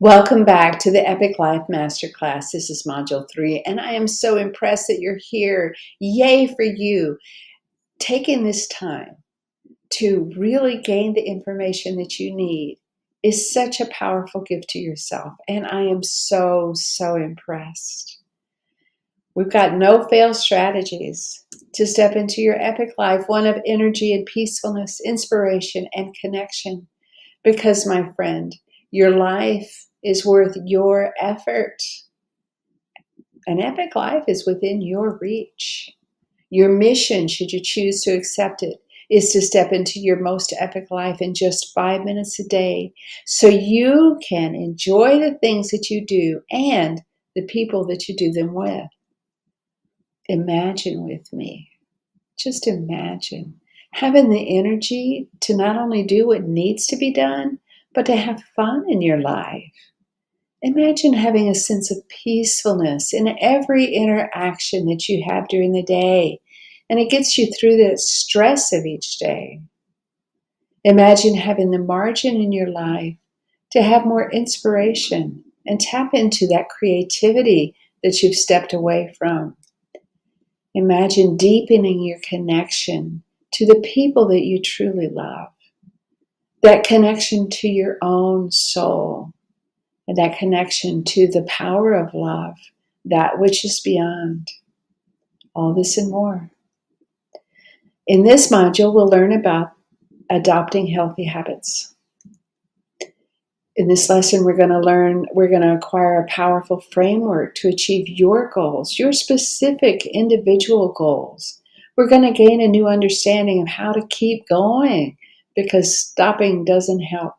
Welcome back to the Epic Life Masterclass. This is Module 3, and I am so impressed that you're here. Yay for you. Taking this time to really gain the information that you need is such a powerful gift to yourself, and I am so impressed. We've got no fail strategies to step into your epic life, one of energy and peacefulness, inspiration and connection. Because, my friend, your life is worth your effort. An epic life is within your reach. Your mission, should you choose to accept it, is to step into your most epic life in just 5 minutes a day so you can enjoy the things that you do and the people that you do them with. Imagine with me, just imagine having the energy to not only do what needs to be done, but to have fun in your life. Imagine having a sense of peacefulness in every interaction that you have during the day, and it gets you through the stress of each day. Imagine having the margin in your life to have more inspiration and tap into that creativity that you've stepped away from. Imagine deepening your connection to the people that you truly love, that connection to your own soul, and that connection to the power of love, that which is beyond. All this and more. In this module, we'll learn about adopting healthy habits. In this lesson, we're going to acquire a powerful framework to achieve your goals, your specific individual goals. We're going to gain a new understanding of how to keep going, because stopping doesn't help.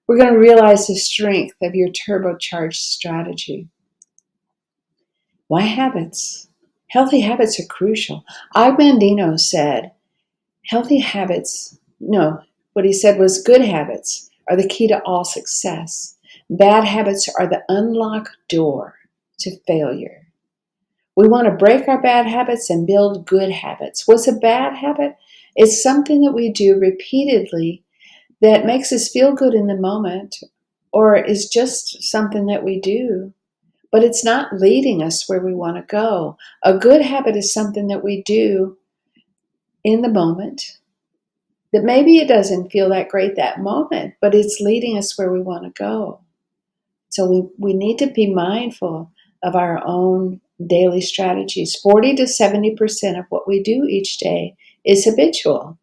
We're going to realize the strength of your turbocharged strategy. Why habits? Healthy habits are crucial. Mandino said, what he said was good habits are the key to all success. Bad habits are the unlocked door to failure. We want to break our bad habits and build good habits. What's a bad habit? It's something that we do repeatedly that makes us feel good in the moment, or is just something that we do, but it's not leading us where we want to go. A good habit is something that we do in the moment, that maybe it doesn't feel that great that moment, but it's leading us where we want to go. So we need to be mindful of our own daily strategies. 40 to 70% of what we do each day is habitual.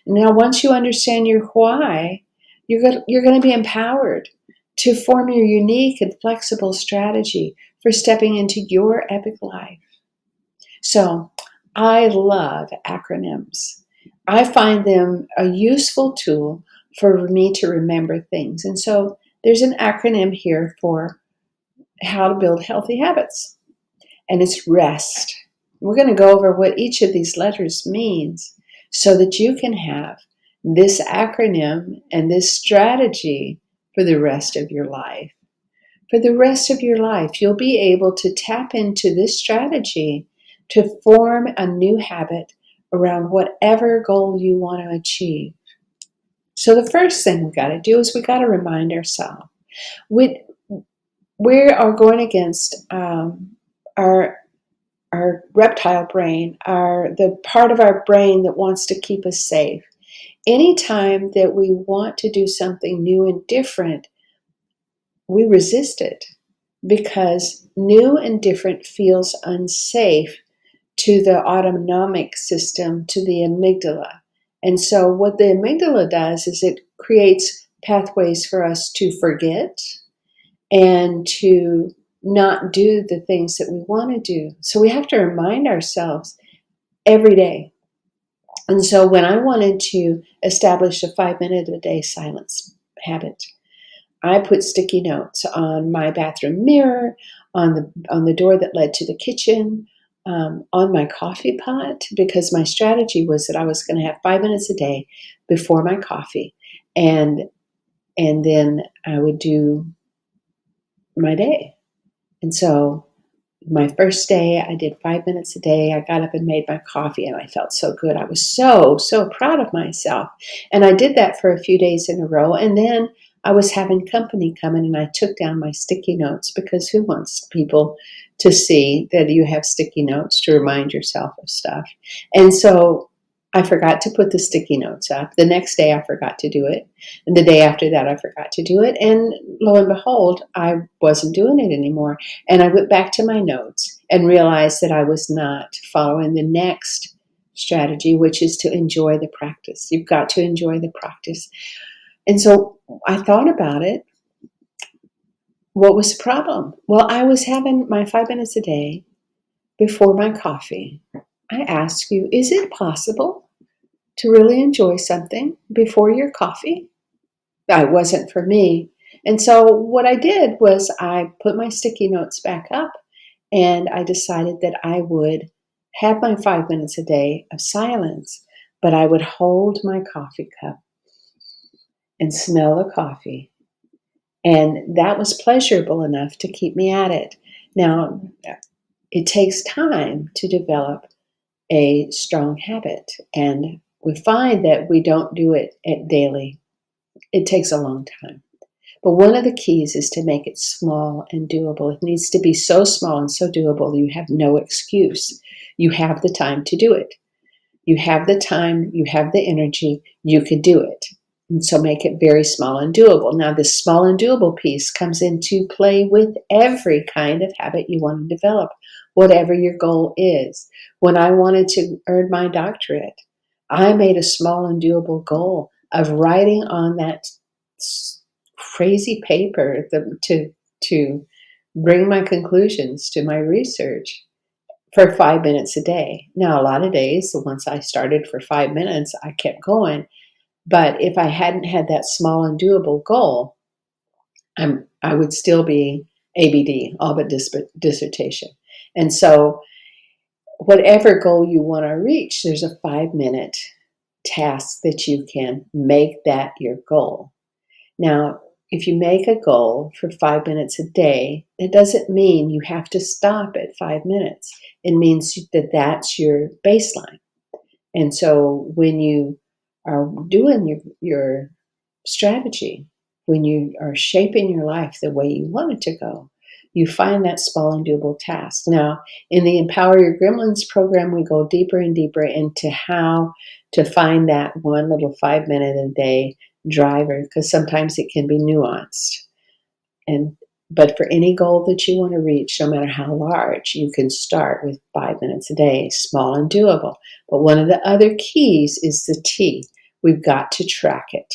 Now, once you understand your why, you're going to be empowered to form your unique and flexible strategy for stepping into your epic life. So, I love acronyms. I find them a useful tool for me to remember things. And so there's an acronym here for how to build healthy habits, and it's REST. We're going to go over what each of these letters means so that you can have this acronym and this strategy for the rest of your life. For the rest of your life, you'll be able to tap into this strategy to form a new habit around whatever goal you want to achieve. So the first thing we got to do is we got to remind ourselves. We are going against our reptile brain, the part of our brain that wants to keep us safe. Anytime that we want to do something new and different, we resist it because new and different feels unsafe to the autonomic system, to the amygdala. And so what the amygdala does is it creates pathways for us to forget and to not do the things that we want to do. So we have to remind ourselves every day. And so when I wanted to establish a 5-minute a day silence habit, I put sticky notes on my bathroom mirror, on the door that led to the kitchen, on my coffee pot, because my strategy was that I was going to have 5 minutes a day before my coffee, and then I would do my day. And so my first day, I did 5 minutes a day. I got up and made my coffee, and I felt so good. I was so proud of myself. And I did that for a few days in a row. And then I was having company come in and I took down my sticky notes because who wants people to see that you have sticky notes to remind yourself of stuff? And so I forgot to put the sticky notes up. The next day I forgot to do it. And the day after that I forgot to do it. And lo and behold, I wasn't doing it anymore. And I went back to my notes and realized that I was not following the next strategy, which is to enjoy the practice. You've got to enjoy the practice. And so I thought about it. What was the problem? Well, I was having my 5 minutes a day before my coffee. I ask you, is it possible to really enjoy something before your coffee? That wasn't for me. And so what I did was I put my sticky notes back up and I decided that I would have my 5 minutes a day of silence, but I would hold my coffee cup and smell the coffee. And that was pleasurable enough to keep me at it. Now, it takes time to develop a strong habit, and we find that we don't do it daily. It takes a long time. But one of the keys is to make it small and doable. It needs to be so small and so doable you have no excuse. You have the time to do it. You have the time, you have the energy, you could do it. And so make it very small and doable. Now, this small and doable piece comes into play with every kind of habit you want to develop, whatever your goal is. When I wanted to earn my doctorate, I made a small and doable goal of writing on that crazy paper to bring my conclusions to my research for 5 minutes a day. Now, a lot of days, once I started for 5 minutes, I kept going. But if I hadn't had that small and doable goal, I would still be ABD, all but dissertation. And so whatever goal you want to reach, there's a 5-minute task that you can make that your goal. Now, if you make a goal for 5 minutes a day, it doesn't mean you have to stop at 5 minutes. It means that that's your baseline. And so when you are doing your strategy, when you are shaping your life the way you want it to go, you find that small and doable task. Now, in the Empower Your Gremlins program, we go deeper and deeper into how to find that one little 5 minute a day driver, because sometimes it can be nuanced. But for any goal that you want to reach, no matter how large, you can start with 5 minutes a day, small and doable. But one of the other keys is the T. We've got to track it.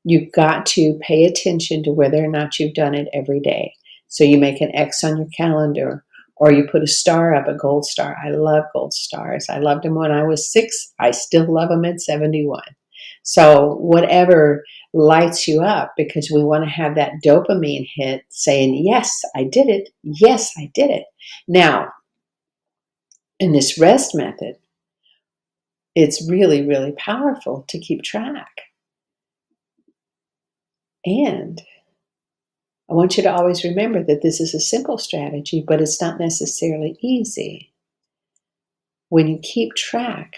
You've got to pay attention to whether or not you've done it every day. So you make an X on your calendar, or you put a star up, a gold star. I love gold stars. I loved them when I was 6. I still love them at 71. So whatever lights you up, because we want to have that dopamine hit saying, yes, I did it. Yes, I did it. Now, in this rest method, it's really, really powerful to keep track. And I want you to always remember that this is a simple strategy, but it's not necessarily easy. When you keep track,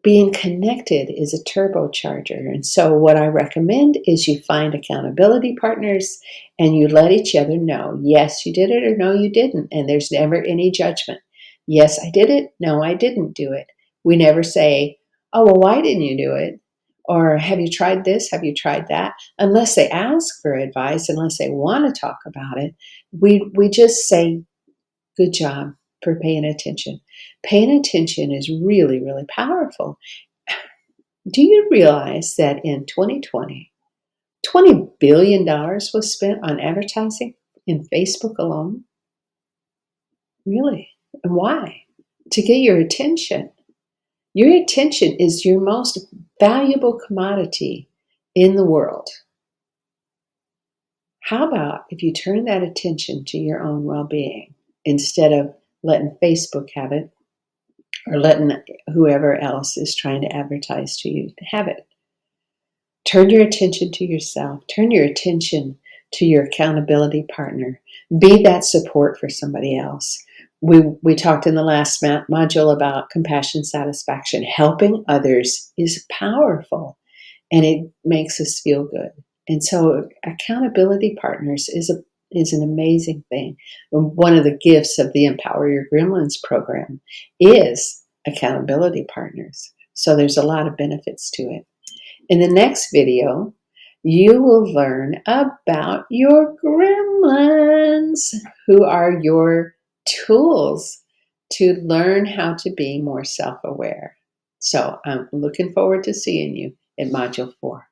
being connected is a turbocharger. And so what I recommend is you find accountability partners and you let each other know, yes, you did it, or no, you didn't. And there's never any judgment. Yes, I did it. No, I didn't do it. We never say, oh, well, why didn't you do it? Or have you tried this? Have you tried that? Unless they ask for advice, unless they want to talk about it, we just say, good job for paying attention. Paying attention is really, really powerful. Do you realize that in 2020, $20 billion was spent on advertising in Facebook alone? Really? And why? To get your attention. Your attention is your most valuable commodity in the world. How about if you turn that attention to your own well-being instead of letting Facebook have it, or letting whoever else is trying to advertise to you to have it? Turn your attention to yourself. Turn your attention to your accountability partner. Be that support for somebody else. We talked in the last module about compassion satisfaction. Helping others is powerful, and it makes us feel good. And so accountability partners is an amazing thing. One of the gifts of the Empower Your Gremlins program is accountability partners. So there's a lot of benefits to it. In the next video, you will learn about your gremlins, who are your tools to learn how to be more self-aware. So I'm looking forward to seeing you in Module 4.